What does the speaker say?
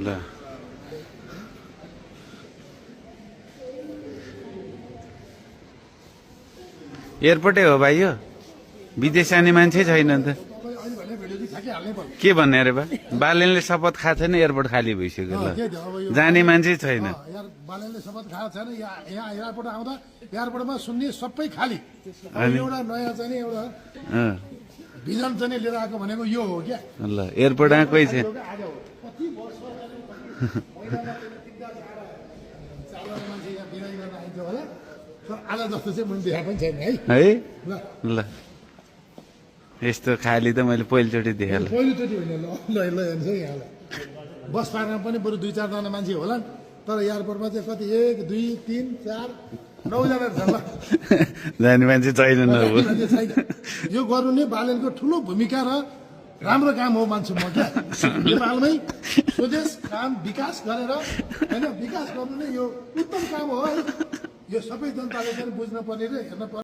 ल एयरपोर्टै हो भाइ यो विदेश जाने मान्छे छैन त के भन्ने अरे बा बालेनले शपथ खाएको छैन एयरपोर्ट खाली भइसक्यो ल जाने मान्छे छैन बालेनले शपथ खाएको छैन यहाँ एयरपोर्ट आउँदा एयरपोर्टमा सुन्ने सबै खाली एउटा नयाँ चाहिँ एउटा भिजन चाहिँ लिएर आएको भनेको यो हो क्या ल एयरपोर्ट आएकै छ कति वर्ष मान्छे यहाँ बिरामी गर्न आइन्छ होला आज जस्तो चाहिँ मैले देखाएको पनि छैन है ल यस्तो खाली त मैले पहिलोचोटि देखेँ ल पहिलोचोटि होइन ल हेर्छ यहाँलाई बस पार्कमा पनि बरु 2-4 जना मान्छे होला तर एयरपोर्टमा चाहिँ कति 1 2 3 4 9 जना छ ल जाने मान्छे छैन यो गर्नु नै बालेनको ठुलो भूमिका र राम्रो काम हो मान्छे म क्या नेपालमै स्वदेश काम विकास गरेर होइन विकास गर्नु नै यो उत्तम काम हो है यो सबै जनताले चाहिँ बुझ्न पर्ने र हेर्न पर्ने